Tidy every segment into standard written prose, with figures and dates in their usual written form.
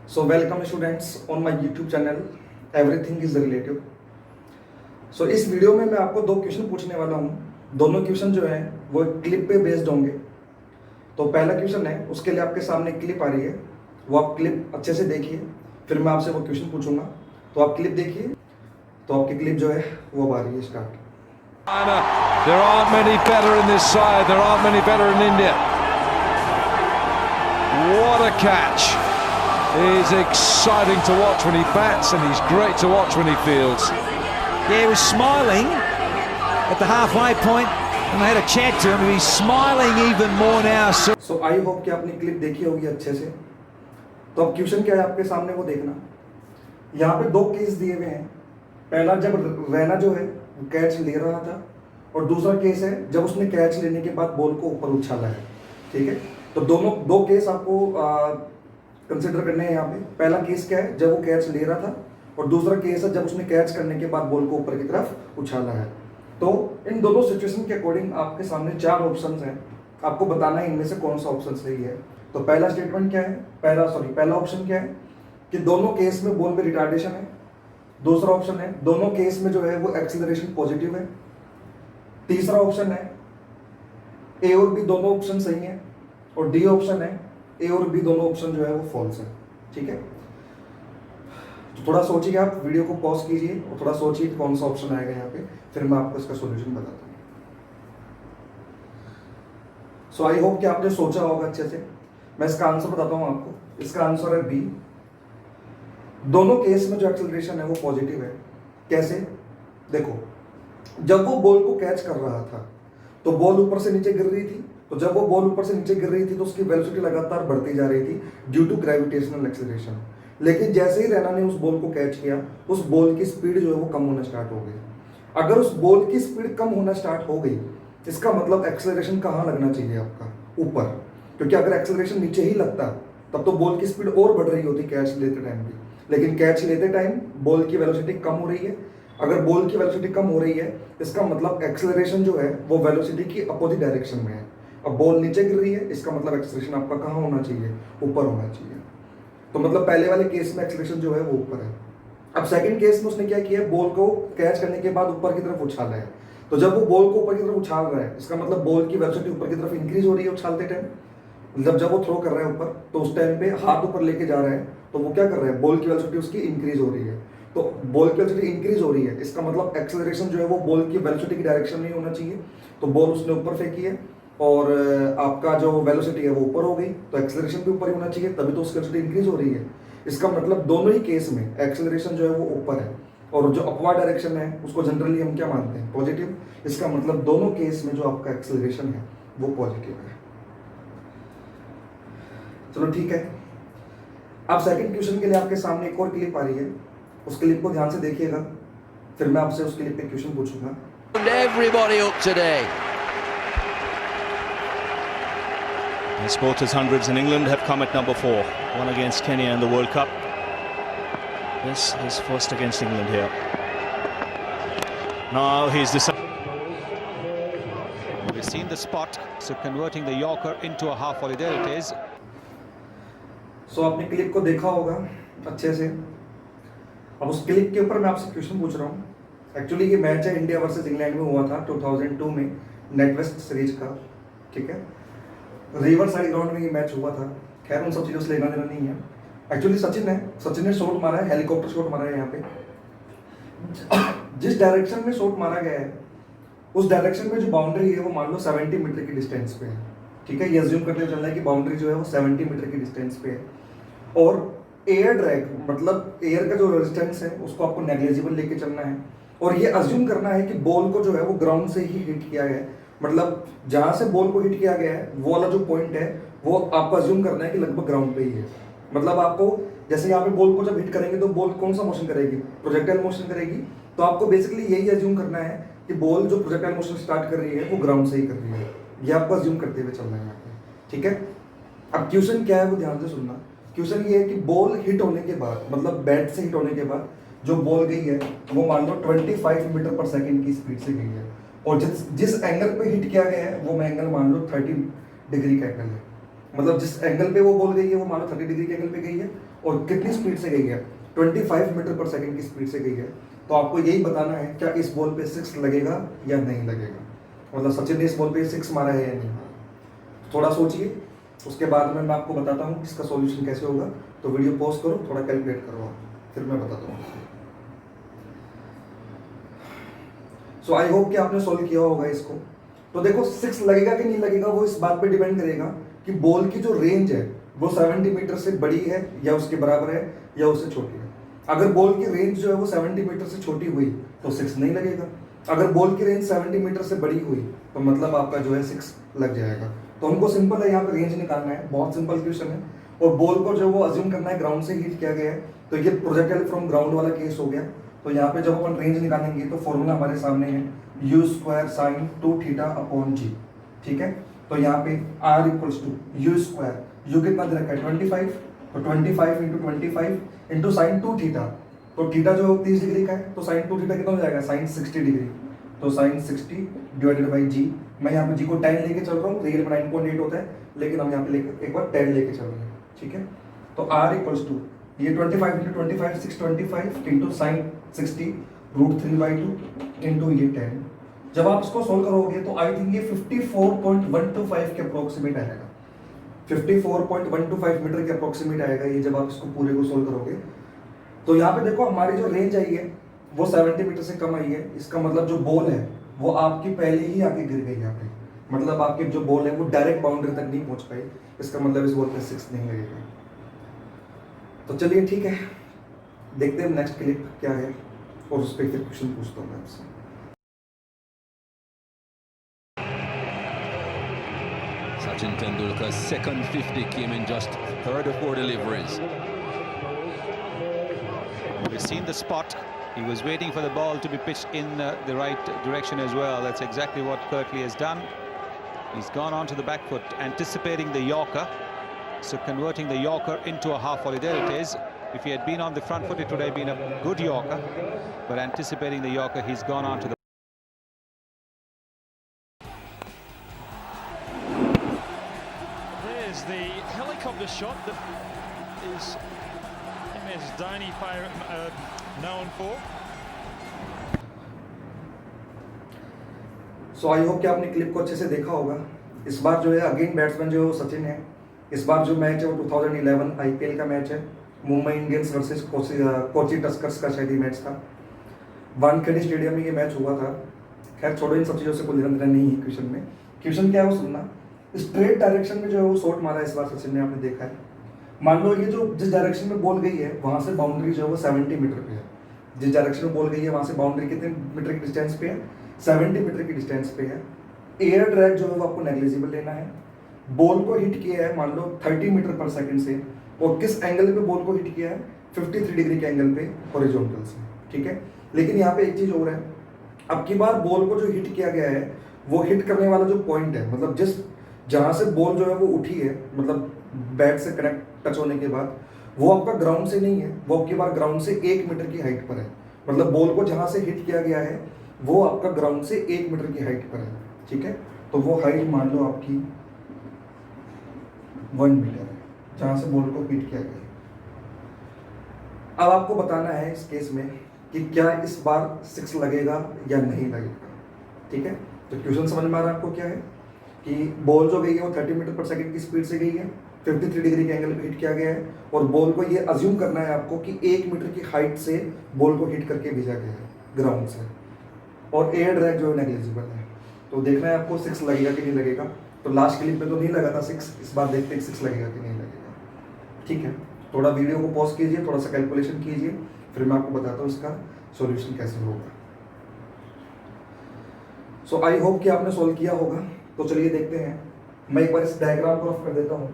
So welcome students on my YouTube channel Everything is Relative. So इस video में मैं आपको दो क्वेश्चन पूछने वाला हूँ। दोनों क्वेश्चन जो हैं वो क्लिप पे बेस्ड होंगे। तो पहला क्वेश्चन है, उसके लिए आपके सामने क्लिप आ रही है, वो आप क्लिप अच्छे से देखिए, फिर मैं आपसे वो क्वेश्चन पूछूंगा। तो आप क्लिप देखिए, तो आपकी क्लिप जो है वो आ रही है start. There aren't many better in this side. There aren't many better in India. What a catch! He's exciting to watch when he bats, and he's great to watch when he fields. Yeah, he was smiling at the halfway point, and they had a chat to him. He's smiling even more now. So I hope कि आपने clip देखी होगी अच्छे से। तो अब question क्या है आपके सामने वो देखना। यहाँ पे दो केस दिए हुए हैं। पहला जब रैना जो है कैच ले रहा था, और दूसरा केस है जब उसने कैच लेने के बाद बॉल को ऊपर उछाला है। ठीक है, तो दोनों दो केस आपको कंसिडर करने हैं यहाँ पे। पहला केस क्या है, जब वो कैच ले रहा था, और दूसरा केस है जब उसने कैच करने के बाद बॉल को ऊपर की तरफ उछाला है। तो इन दोनों सिचुएशन के अकॉर्डिंग आपके सामने चार ऑप्शंस हैं, आपको बताना है इनमें से कौन सा ऑप्शन सही है। तो पहला स्टेटमेंट क्या है, पहला ऑप्शन क्या है कि दोनों केस में बॉल में रिटार्डेशन है। दूसरा ऑप्शन है दोनों केस में जो है वो एक्सीलरेशन पॉजिटिव है। तीसरा ऑप्शन है ए और बी दोनों ऑप्शन सही हैं, और डी ऑप्शन है ए और बी दोनों ऑप्शन जो है वो फॉल्स है। ठीक है, तो थोड़ा सोचिए, आप वीडियो को पॉज कीजिए और थोड़ा सोचिए कौन सा ऑप्शन आएगा यहाँ पे, फिर मैं आपको इसका सॉल्यूशन बताता हूँ। सो आई होप कि आपने सोचा होगा अच्छे से। मैं इसका आंसर बताता हूँ आपको। इसका आंसर है बी। दोनों केस में जो एक्सेलरेशन है वो पॉजिटिव है। कैसे, देखो, जब वो बॉल को कैच कर रहा था तो बॉल ऊपर से नीचे गिर रही थी। तो जब वो बॉल ऊपर से नीचे गिर रही थी तो उसकी वेलोसिटी लगातार बढ़ती जा रही थी ड्यू टू ग्रेविटेशनल एक्सेलरेशन। लेकिन जैसे ही रैना ने उस बॉल को कैच किया, उस बॉल की स्पीड जो है वो कम होना स्टार्ट हो गई। अगर उस बॉल की स्पीड कम होना स्टार्ट हो गई, इसका मतलब एक्सेलरेशन कहाँ लगना चाहिए आपका, ऊपर। क्योंकि अगर एक्सेलरेशन नीचे ही लगता तब तो बॉल की स्पीड और बढ़ रही होती कैच लेते टाइम भी, लेकिन कैच लेते टाइम बॉल की वेलोसिटी कम हो रही है। अगर बॉल की वेलोसिटी कम हो रही है, इसका मतलब एक्सेलरेशन जो है वो वेलोसिटी की अपोजिट डायरेक्शन में है। अब बॉल नीचे गिर रही है, इसका मतलब एक्सेलरेशन आपका कहाँ होना चाहिए, ऊपर होना चाहिए। तो मतलब पहले वाले केस में एक्सेलरेशन जो है वो ऊपर है। अब सेकंड केस में उसने क्या किया, बॉल को कैच करने के बाद ऊपर की तरफ उछाला है। तो जब वो बॉल को ऊपर की तरफ उछाल रहा है, इसका मतलब बॉल की वेलोसिटी ऊपर की तरफ इंक्रीज हो रही है उछालते टाइम। मतलब जब वो थ्रो कर रहा है ऊपर, तो उस टाइम पे हाथ ऊपर लेके जा रहा है, तो वो क्या कर रहा है, बॉल की वेलोसिटी उसकी इंक्रीज हो रही है। तो बॉल की वेलोसिटी इंक्रीज हो रही है, इसका मतलब एक्सेलरेशन जो है वो बॉल की वेलोसिटी की डायरेक्शन में होना चाहिए। तो बॉल उसने ऊपर फेंकी है और आपका जो वेलोसिटी है वो ऊपर हो गई, तो एक्सेलरेशन भी ऊपर ही होना चाहिए, तभी तो उसकी वेलोसिटी इंक्रीज हो रही है। इसका मतलब दोनों ही केस में एक्सेलरेशन जो है वो ऊपर है, और जो अपवर्ड डायरेक्शन है उसको जनरली हम क्या मानते हैं, पॉजिटिव। इसका मतलब दोनों केस में जो आपका एक्सेलरेशन है वो पॉजिटिव है। चलो ठीक है, अब सेकंड क्वेश्चन के लिए आपके सामने एक और क्लिप आ रही है, उस क्लिप को ध्यान से देखिएगा, फिर मैं आपसे उस क्लिप पे क्वेश्चन पूछूंगा। Everybody up today. The Supporters hundreds in England have come at number 4, one against Kenya in the World Cup. This is first against England here. Now he's decided. We've seen the spot, so converting the Yorker into a half volley. There it is. सो आपने clip को देखा होगा अच्छे से। अब उस clip के ऊपर मैं आपसे क्वेश्चन पूछ रहा हूँ। एक्चुअली ये मैच है इंडिया वर्सेस इंग्लैंड में हुआ था 2002 में, नेटवेस्ट सीरीज का। ठीक है, रिवर साइड ग्राउंड में ये मैच हुआ था। खैर उन सब चीज़ों से लेना देना नहीं है। एक्चुअली सचिन ने शॉट मारा है, हेलीकॉप्टर शॉट मारा है यहाँ पे। जिस डायरेक्शन में शॉट मारा गया है, उस डायरेक्शन में जो बाउंड्री है वो मान लो 70 मीटर की डिस्टेंस पे है। ठीक है, ये अज्यूम करते हुए चल रहा है कि बाउंड्री जो है वो 70 मीटर की डिस्टेंस पे है, और एयर ड्रैग मतलब एयर का जो रेजिस्टेंस है उसको आपको नेग्लिजिबल लेके चलना है, और ये अज्यूम करना है कि बॉल को जो है वो ग्राउंड से ही हिट किया गया है। मतलब जहां से बॉल को हिट किया गया है वो वाला जो पॉइंट है वो आपको अज्यूम करना है कि लगभग ग्राउंड पे ही है। मतलब आपको जैसे यहाँ पे बॉल को जब हिट करेंगे तो बॉल कौन सा मोशन करेगी, प्रोजेक्टाइल मोशन करेगी। तो आपको बेसिकली यही अज्यूम करना है कि बॉल जो प्रोजेक्टाइल मोशन स्टार्ट कर रही है वो ग्राउंड से ही कर रही है। ये आपको अज्यूम करते हुए चलना है यहाँ पे। ठीक है, अब क्वेश्चन क्या है वो ध्यान से सुनना। क्वेश्चन ये है कि बॉल हिट होने के बाद, मतलब बैट से हिट होने के बाद जो बॉल गई है वो मान लो 25 मीटर पर सेकंड की स्पीड से गई है, और जिस एंगल पे हिट किया गया है वो एंगल मान लो 30 डिग्री का एंगल है। मतलब जिस एंगल पे वो बॉल गई है वो मान लो 30 डिग्री के एंगल पे गई है, और कितनी स्पीड से गई है, 25 मीटर पर सेकंड की स्पीड से गई है। तो आपको यही बताना है क्या इस बॉल पे 6 लगेगा या नहीं लगेगा, मतलब सचिन ने इस बॉल पे 6 मारा है या नहीं। थोड़ा सोचिए, उसके बाद में मैं आपको बताता हूँ इसका सॉल्यूशन कैसे होगा। तो वीडियो पॉज करो, थोड़ा कैलकुलेट करो आप, फिर मैं बताता हूँ। सो आई होप कि आपने सॉल्व किया होगा इसको। तो देखो 6 लगेगा कि नहीं लगेगा वो इस बात पे डिपेंड करेगा कि बॉल की जो रेंज है वो 70 मीटर से बड़ी है या उसके बराबर है या उससे छोटी है। अगर बॉल की रेंज जो है वो 70 मीटर से छोटी हुई तो 6 नहीं लगेगा। अगर बॉल की रेंज 70 मीटर से बड़ी हुई तो मतलब आपका जो है 6 लग जाएगा। तो हमको सिंपल है यहाँ पे रेंज निकालना है, बहुत सिंपल क्वेश्चन है। और बॉल को जो वो अज्यूम करना है ग्राउंड से हिट किया गया है, तो ये प्रोजेक्टाइल फ्रॉम ग्राउंड वाला केस हो गया। तो यहाँ पे जब अपन रेंज निकालेंगे तो फॉर्मूला हमारे सामने है u² sin 2θ/g, ठीक है। तो यहाँ पे r equals to u², u कितना दे रखा है 25, तो 25 इंटू 25 इंटू साइन 2θ, तो थीटा जो 30 डिग्री का है, तो साइन 2θ कितना हो जाएगा साइन 60 डिग्री, तो साइन 60 डिवाइडेड बाई जी। मैं यहाँ पे जी को 10 लेके चल रहा हूँ, रियल में 9.8 होता है, लेकिन हम यहाँ पे एक बार 10 लेके चल रहे हैं, ठीक है। तो r इक्वल्स टू ये 25 इंटू 25 625 इंटू साइन 60 √3/2 इंटू ये 10। जब आप इसको सोल्व करोगे तो आई थिंक ये 54.125 के अप्रोक्सीमेट आएगा, 54.125 मीटर के अप्रोक्सीमेट आएगा ये, जब आप इसको पूरे को सोल्व करोगे। तो यहाँ पे देखो हमारी जो रेंज आई है वो 70 मीटर से कम आई है। इसका मतलब जो बॉल है वो आपकी पहले ही आके गिर गई यहाँ पे, मतलब आपकी जो बॉल है वो डायरेक्ट बाउंड्री तक नहीं पहुंच पाई। इसका मतलब इस बॉल पे 6 नहीं लगेगा। तो चलिए ठीक है, देखते हैं नेक्स्ट क्लिप क्या है और उस पर फिर क्वेश्चन पूछता हूँ मैं आपसे। Sachin Tendulkar's second 50 came in just 3rd or 4 deliveries. We've seen the spot. He was waiting for the ball to be pitched in the right direction as well. That's exactly what Kirtley has done. He's gone onto the back foot, anticipating the Yorker. So converting the Yorker into a half volley. There it is. If he had been on the front foot, it would have been a good Yorker. But anticipating the Yorker, he's gone onto the... There's the helicopter shot that is MS Dhoni known for. So I hope कि आपने clip को अच्छे से देखा होगा। इस बार जो है अगेन बैट्समैन जो सचिन है। इस बार जो मैच है वो 2011 आईपीएल का मैच है, Mumbai Indians versus Kochi Tuskers का शायद ये मैच था। वानखेड़े स्टेडियम में ये मैच हुआ था। खैर छोड़ो, इन सब चीज़ों से कोई लेना देना नहीं है क्वेश्चन में। क्वेश्चन क्या है वो सुनना। स्ट्रेट डायरेक्शन में जो है वो शॉट मारा है इस बार सचिन ने, आपने देखा है। मान लो ये जो जिस डायरेक्शन में बॉल गई है वहाँ से बाउंड्री जो है वो 70 मीटर पे है। जिस डायरेक्शन में बॉल गई है वहाँ से बाउंड्री कितने मीटर की डिस्टेंस पे है, 70 मीटर की डिस्टेंस पे है। एयर ड्रैग जो है वो आपको नेग्लिजिबल लेना है। बॉल को हिट किया है मान लो 30 मीटर पर सेकंड से, और किस एंगल पे बॉल को हिट किया है 53 डिग्री के एंगल पे हॉरिजॉन्टल से, ठीक है। लेकिन यहाँ पे एक चीज और है, अब की बार बॉल को जो हिट किया गया है वो हिट करने वाला जो पॉइंट है, मतलब जिस जहाँ से बॉल जो है वो उठी है, मतलब बैट से कनेक्ट टच होने के बाद, वो आपका ग्राउंड से नहीं है, वो आपकी बार ग्राउंड से 1 मीटर की हाइट पर है। मतलब बॉल को जहाँ से हिट किया गया है वो आपका ग्राउंड से 1 मीटर की हाइट पर है, ठीक है। तो वो हाइट मान लो आपकी 1 मीटर है जहाँ से बॉल को हिट किया गया है। अब आपको बताना है इस केस में कि क्या इस बार 6 लगेगा या नहीं लगेगा, ठीक है। तो क्वेश्चन समझ में आ रहा है आपको क्या है कि बॉल जो गई है वो 30 मीटर पर सेकंड की स्पीड से गई है, 53 डिग्री के एंगल पे हिट किया गया है, और बॉल को ये अज्यूम करना है आपको कि 1 मीटर की हाइट से बॉल को हिट करके भेजा गया है ग्राउंड से, और एयर ड्रैग जो है नेग्लिजिबल है। तो देखना है आपको 6 लगेगा कि नहीं लगेगा। तो लास्ट क्लिप में तो नहीं लगा था 6, इस बार देखते हैं 6 लगेगा कि नहीं लगेगा, ठीक है। थोड़ा वीडियो को पॉज कीजिए, थोड़ा सा कैलकुलेशन कीजिए, फिर मैं आपको बताता हूँ इसका सॉल्यूशन कैसे होगा। सो आई होप कि आपने सॉल्व किया होगा। तो चलिए देखते हैं, मैं एक बार इस डायग्राम को रफ कर देता हूँ।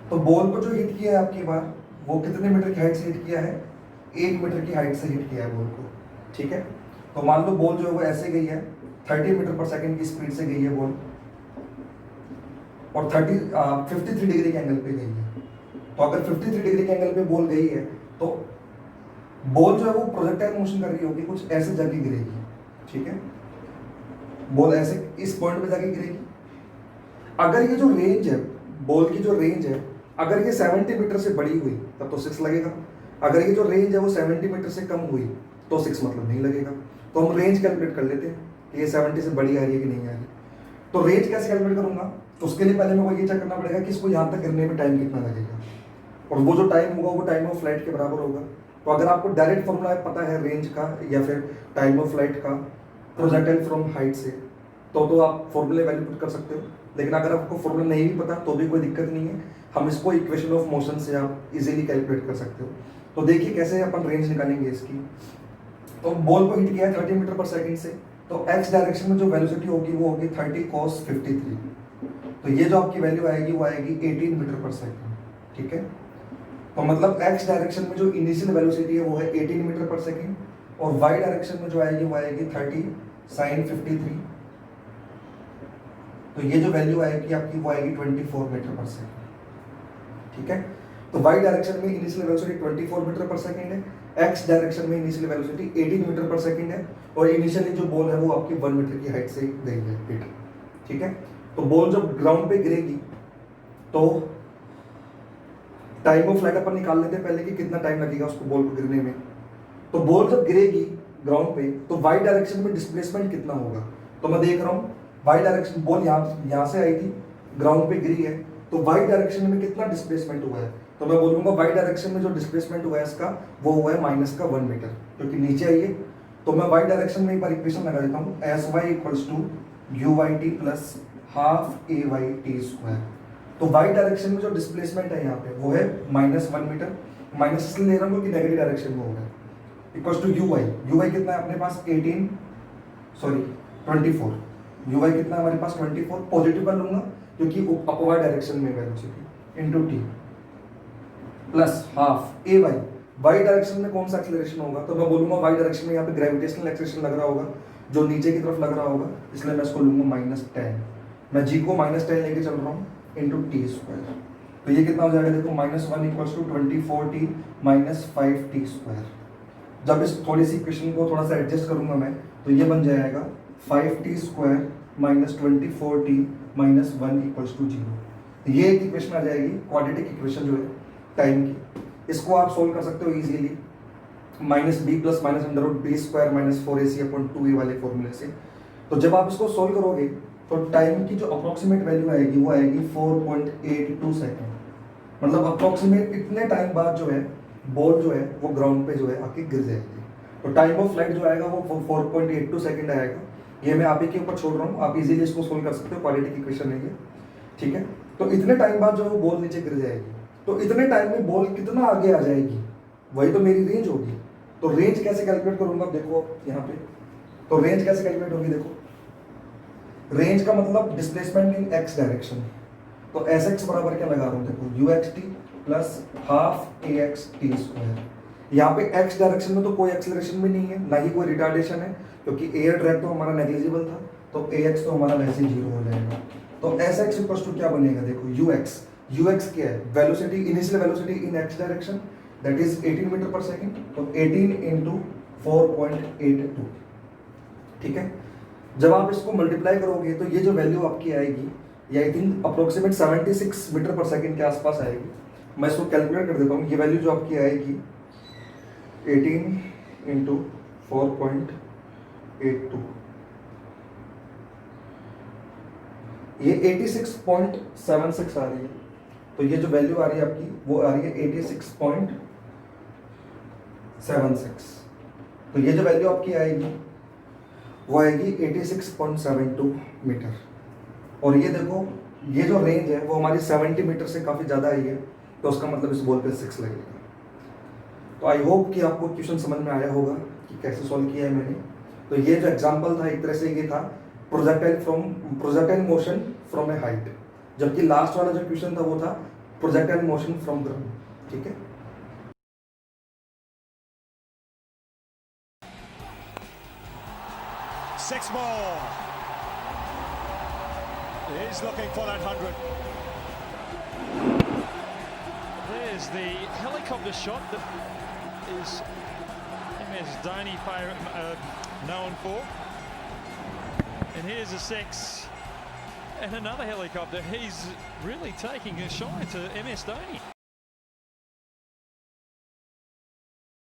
तो बॉल को जो हिट किया है आपकी बार वो कितने मीटर की हाइट से हिट किया है, 1 मीटर की हाइट से हिट किया है बॉल को, ठीक है। तो मान लो बॉल जो है वो ऐसे गई है, 30 मीटर पर सेकंड की स्पीड से गई है बॉल, और 53 डिग्री के एंगल पे गई है। तो अगर 53 डिग्री के एंगल पे बॉल गई है तो बॉल जो है वो प्रोजेक्टाइल मोशन कर रही होगी, कुछ ऐसे जाके गिरेगी, ठीक है। बॉल ऐसे इस पॉइंट पे जाके गिरेगी। अगर ये जो रेंज है बॉल की जो रेंज है, अगर ये 70 मीटर से बड़ी हुई तब तो 6 लगेगा, अगर ये जो रेंज है वो 70 मीटर से कम हुई तो 6 मतलब नहीं लगेगा। तो हम रेंज कैलकुलेट कर लेते हैं कि ये 70 से बड़ी आ रही है कि नहीं आ रही। तो रेंज कैसे कैलकुलेट करूंगा, उसके लिए पहले मेरे को ये चेक करना पड़ेगा कि इसको यहाँ तक गिरने में टाइम कितना लगेगा, और वो जो टाइम होगा वो टाइम ऑफ फ्लाइट के बराबर होगा। तो अगर आपको डायरेक्ट फॉर्मूला पता है रेंज का या फिर टाइम ऑफ फ्लाइट का प्रोजेक्टाइल फ्रॉम हाइट से, तो आप फॉर्मूले वैल्यू पुट कर सकते हो। लेकिन अगर आपको फॉर्मूला नहीं भी पता तो भी कोई दिक्कत नहीं है, हम इसको इक्वेशन ऑफ मोशन से आप इजीली कैलकुलेट कर सकते हो। तो देखिए कैसे अपन रेंज निकालेंगे इसकी। तो बॉल को हिट किया है 30 मीटर पर सेकंड से, तो एक्स डायरेक्शन में जो वेलोसिटी होगी वो होगी 30 cos 53। तो ये जो आपकी वैल्यू आएगी वो आएगी 18 मीटर पर सेकंड, ठीक है। तो मतलब एक्स डायरेक्शन में जो इनिशियल वेलोसिटी है वो है 18 मीटर पर सेकंड, और वाई डायरेक्शन में जो आएगी वो आएगी 30 sin 53। तो ये जो वैल्यू आएगी आपकी वो आएगी 24 मीटर पर सेकंड, ठीक है। तो वाई डायरेक्शन में initial velocity 24 metre per second है, एक्स डायरेक्शन में initial velocity 18 metre per second है, और इनिशियली जो बॉल है वो आपकी 1 मीटर की हाइट से गई है हिट, ठीक है। तो बॉल जब ग्राउंड पे गिरेगी तो टाइम ऑफ फ्लाइट अपन निकाल लेते हैं पहले कि कितना टाइम लगेगा उसको बॉल को गिरने में। तो बॉल जब गिरेगी ग्राउंड पे तो वाई डायरेक्शन में डिस्प्लेसमेंट कितना होगा, तो मैं देख रहा हूँ वाई डायरेक्शन, बॉल यहाँ से आई थी ग्राउंड पे गिरी है, तो वाई डायरेक्शन में कितना डिस्प्लेसमेंट हुआ है, तो मैं बोलूंगा वाई डायरेक्शन में जो डिस्प्लेसमेंट हुआ है इसका वो हुआ है -1 मीटर, क्योंकि नीचे आई है। तो मैं वाई डायरेक्शन में एक बार इक्वेशन लगा देता हूँ, sy = uyt + ½ AYt²। तो वाई डायरेक्शन में जो डिस्प्लेसमेंट है यहाँ पे वो है -1 मीटर, माइनस इसलिए ले रहा हूँ क्योंकि नेगेटिव डायरेक्शन में होगा, =uy कितना है अपने पास 24, uy कितना है हमारे पास 24, पॉजिटिव पर लूंगा क्योंकि अपवर्ड डायरेक्शन में velocity into t plus ½ ay। Y direction में कौन सा एक्सेलरेशन होगा, तो मैं बोलूंगा वाई डायरेक्शन में यहाँ पे ग्रेविटेशनल एक्सेलरेशन लग रहा होगा जो नीचे की तरफ लग रहा होगा, इसलिए मैं इसको लूंगा -10। मैं g को -10 लेके चल रहा हूँ इनटू t²। तो ये कितना हो जाएगा देखो, -1 = 24t - 5t²। जब इस थोड़ी सी इक्वेशन को थोड़ा सा एडजस्ट करूंगा मैं तो ये बन जाएगा 5t² - 24t - 1 = 0। ये एक इक्वेशन आ जाएगी क्वाड्रेटिक इक्वेशन जो है टाइम की। इसको आप सोल्व कर सकते हो इजीली -b + -√b² - 4ac/2a वाले फॉर्मूले से। तो जब आप इसको सोल्व करोगे तो टाइम की जो अप्रोक्सीमेट वैल्यू आएगी वो आएगी 4.82 सेकेंड। मतलब अप्रोक्सीमेट इतने टाइम बाद जो है बॉल जो है वो ग्राउंड पे जो है आके गिर जाएगी। तो टाइम ऑफ फ्लाइट जो आएगा वो 4.82 सेकेंड आएगा। ये मैं आप ही के ऊपर छोड़ रहा हूँ, आप इजीली इसको सोल्व कर सकते हो, क्वाड्रेटिक इक्वेशन है ये, ठीक है। तो इतने टाइम बाद जो है बॉल नीचे गिर जाएगी, तो इतने टाइम में बॉल कितना आगे आ जाएगी वही तो मेरी रेंज होगी। तो रेंज कैसे कैलकुलेट करूंगा देखो यहाँ पे, तो रेंज कैसे कैलकुलेट होगी देखो, रेंज का मतलब डिस्प्लेसमेंट इन एक्स डायरेक्शन। तो Sx बराबर क्या लगा रहा हूँ देखो, uxt + ½ AXt²। यहाँ पे x डायरेक्शन में तो कोई एक्सेलरेशन भी नहीं है, ना ही कोई रिटार्डेशन है, क्योंकि एयर ड्रैग तो हमारा नेग्लिजिबल था, तो ax तो हमारा वैसे ही 0 हो जाएगा। तो Sx = क्या बनेगा देखो, ux क्या है, velocity, initial velocity in x direction that is 18 metre per second. तो 18 × 4.82, ठीक है। जब आप इसको मल्टीप्लाई करोगे तो ये जो वैल्यू आपकी आएगी ये I think approximate 76 metre per second के आसपास आएगी। मैं इसको कैलकुलेट कर देता हूँ, ये वैल्यू जो आपकी आएगी 18 × 4.82, ये 86.76 आ रही है। तो ये जो वैल्यू आ रही है आपकी वो आ रही है 86.76। तो ये जो वैल्यू आपकी आएगी वो आएगी 86.72 मीटर। और ये देखो ये जो रेंज है वो हमारी 70 मीटर से काफ़ी ज़्यादा आई है, तो उसका मतलब इस बॉल पे 6 लगेगा। तो आई होप कि आपको क्वेश्चन समझ में आया होगा कि कैसे सॉल्व किया है मैंने। तो ये जो एग्जांपल था एक तरह से ये था projectile motion from A height, जबकि लास्ट वाला जो क्वेश्चन था वो था प्रोजेक्टाइल मोशन फ्रॉम ग्राउंड, ठीक है। Six more. He's looking for that 100. There's the helicopter shot that is MS Dhoni known for. And here's a 6. And another helicopter. He's really taking a shine to MS Dhoni.